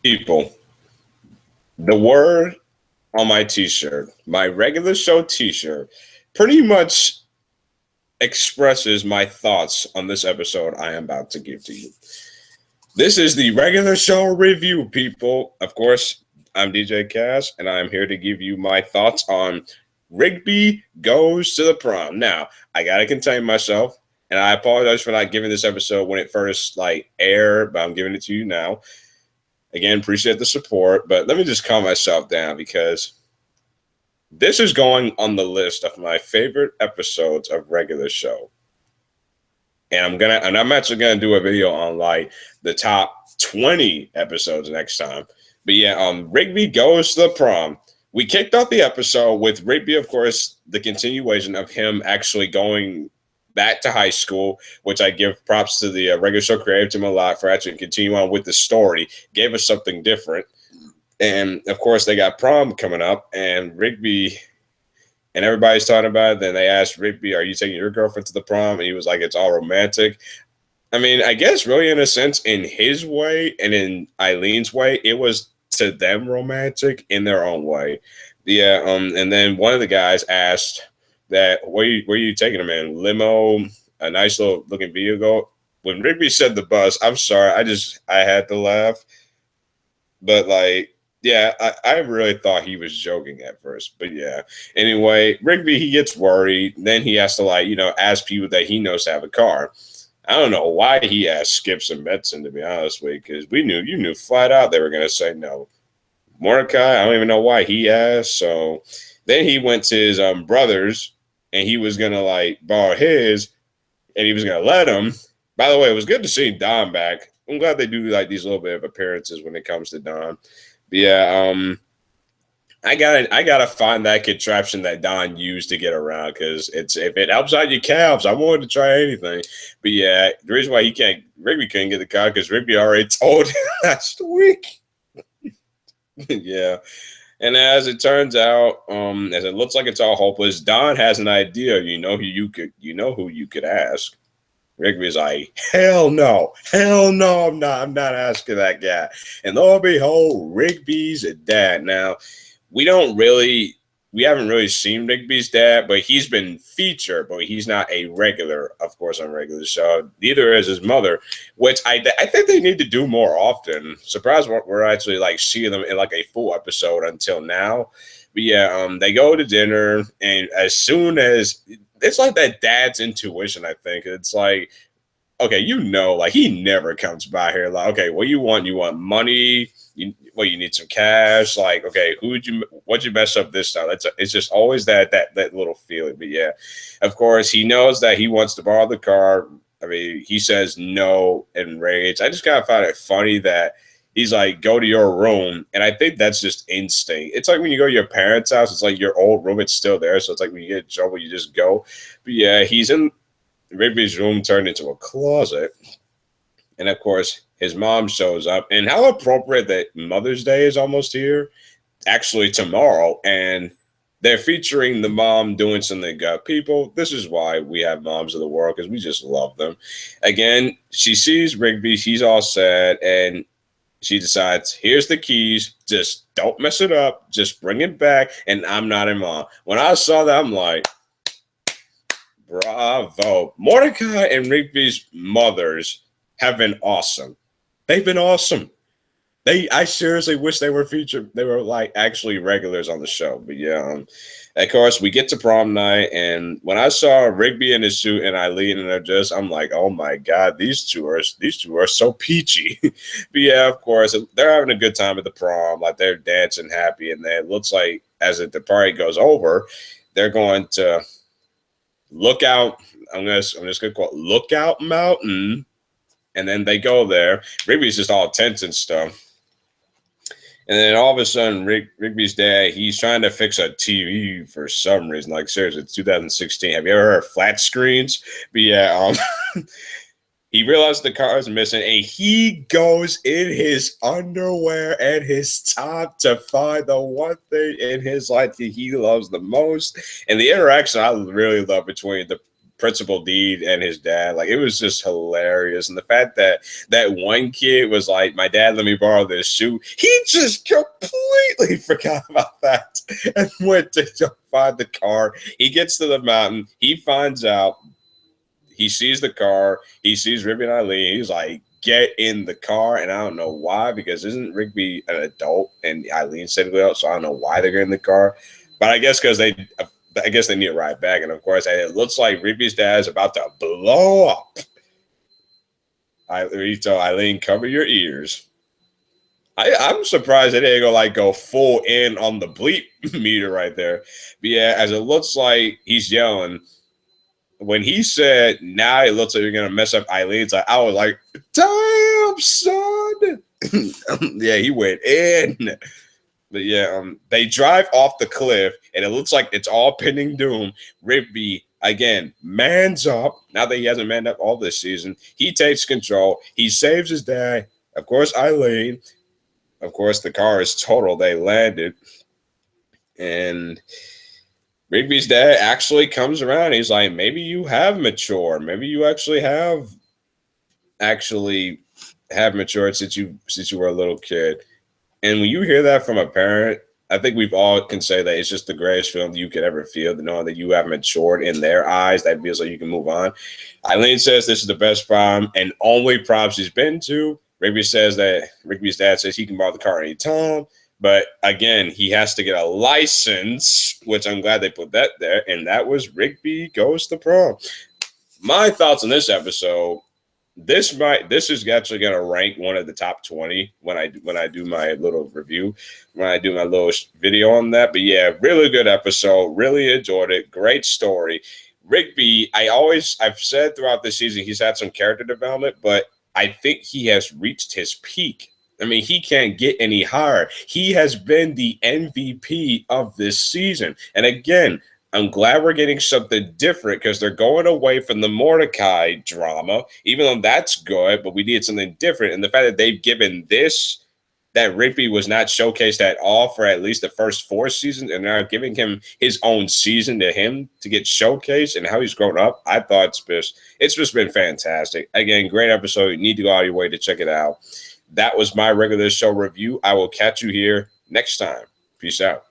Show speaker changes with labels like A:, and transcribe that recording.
A: People, the word on my t-shirt, my regular show t-shirt, pretty much expresses my thoughts on this episode I am about to give to you. This is the regular show review, people. Of course, I'm DJ Cass, and I'm here to give you my thoughts on Rigby Goes to the Prom. Now, I gotta contain myself, and I apologize for not giving this episode when it first aired, but I'm giving it to you now. Again, appreciate the support, but let me just calm myself down because this is going on the list of my favorite episodes of regular show. And I'm actually gonna do a video on the top 20 episodes next time. But yeah, Rigby Goes to the Prom. We kicked off the episode with Rigby, of course, the continuation of him actually going back to high school, which I give props to the regular show creative team a lot for actually continuing on with the story. Gave us something different. And of course, they got prom coming up, and Rigby and everybody's talking about it. Then they asked Rigby, "Are you taking your girlfriend to the prom?" And he was like, "It's all romantic." I mean, I guess really in a sense, in his way and in Eileen's way, it was to them romantic in their own way. Yeah. And then one of the guys asked that, where you taking him in? Limo, a nice little looking vehicle. When Rigby said the bus, I'm sorry, I had to laugh. But yeah, I really thought he was joking at first. But yeah. Anyway, Rigby, he gets worried. Then he has to ask people that he knows to have a car. I don't know why he asked Skips and Betson, to be honest with you, because you knew flat out they were gonna say no. Mordecai, I don't even know why he asked. So then he went to his brothers and he was gonna borrow his and he was gonna let him. By the way, it was good to see Don back. I'm glad they do these little bit of appearances when it comes to Don. But yeah, I gotta find that contraption that Don used to get around because if it helps out your calves, I wanted to try anything. But yeah, the reason why Rigby couldn't get the car because Rigby already told him last week. Yeah, and as it turns out, as it looks like it's all hopeless, Don has an idea. You know who you could ask. Rigby's like, hell no, I'm not asking that guy. And lo and behold, Rigby's a dad. Now, we don't really we haven't really seen Rigby's dad, but he's been featured, but he's not a regular, of course, on regular show. Neither is his mother, which I think they need to do more often. Surprised we're actually seeing them in a full episode until now. But yeah, they go to dinner, and as soon as it's like that dad's intuition, I think it's like, okay, he never comes by here. Like, okay, what you want? You want money? You need some cash? Like, okay, what'd you mess up this time? It's just always that little feeling. But yeah, of course, he knows that he wants to borrow the car. I mean, he says no in rage. I just kind of find it funny that he's like, go to your room. And I think that's just instinct. It's like when you go to your parents' house, it's like your old room, it's still there. So it's like when you get in trouble, you just go. But yeah, he's in Rigby's room turned into a closet. And of course, his mom shows up. And how appropriate that Mother's Day is almost here, actually tomorrow. And they're featuring the mom doing something good. People, this is why we have moms of the world, because we just love them. Again, she sees Rigby. She's all sad. And she decides, here's the keys. Just don't mess it up. Just bring it back. And I'm not in mom. When I saw that, I'm like, bravo. Mordecai and Rigby's mothers have been awesome. They've been awesome. I seriously wish they were featured. They were actually regulars on the show. But yeah, of course, we get to prom night, and when I saw Rigby in his suit and Eileen in her dress, I'm like, oh my god, these two are so peachy. But yeah, of course, they're having a good time at the prom. Like they're dancing happy, and then it looks like as the party goes over, they're going to look out. I'm just gonna quote Lookout Mountain, and then they go there. Rigby's just all tense and stuff. And then all of a sudden, Rigby's dad, he's trying to fix a TV for some reason. Like, seriously, it's 2016. Have you ever heard of flat screens? But yeah, he realized the car is missing, and he goes in his underwear and his top to find the one thing in his life that he loves the most. And the interaction I really love between the Principal D and his dad. Like, it was just hilarious. And the fact that that one kid was like, my dad let me borrow this shoe. He just completely forgot about that and went to go find the car. He gets to the mountain. He finds out. He sees the car. He sees Rigby and Eileen. He's like, get in the car. And I don't know why, because isn't Rigby an adult and Eileen's said well, so I don't know why they're in the car. But I guess because they need a ride back. And of course, it looks like Rigby's dad is about to blow up. He told Eileen, cover your ears. I'm surprised they didn't go full in on the bleep meter right there. But yeah, as it looks like he's yelling. When he said, now it looks like you're going to mess up Eileen's, I was like, damn, son. Yeah, he went in. But yeah, they drive off the cliff, and it looks like it's all pending doom. Rigby, again, mans up. Now that he hasn't manned up all this season, he takes control. He saves his dad. Of course, Eileen. Of course, the car is total. They landed. And Rigby's dad actually comes around. He's like, maybe you have matured. Maybe you actually have matured since you were a little kid. And when you hear that from a parent, I think we've all can say that it's just the greatest feeling you could ever feel, to know that you have matured in their eyes. That feels like you can move on. Eileen says this is the best prom and only prom she's been to. Rigby says that Rigby's dad says he can borrow the car anytime. But again, he has to get a license, which I'm glad they put that there. And that was Rigby Goes to Prom. My thoughts on this episode. This is actually going to rank one of the top 20 when I do my little review, when I do my little video on that. But yeah, really good episode. Really enjoyed it. Great story. Rigby, I've said throughout the season he's had some character development, but I think he has reached his peak. I mean, he can't get any higher. He has been the MVP of this season. And again, I'm glad we're getting something different, because they're going away from the Mordecai drama, even though that's good, but we needed something different. And the fact that they've given this, that Rigby was not showcased at all for at least the first 4 seasons, and now giving him his own season to him to get showcased and how he's grown up, I thought it's just been fantastic. Again, great episode. You need to go out of your way to check it out. That was my regular show review. I will catch you here next time. Peace out.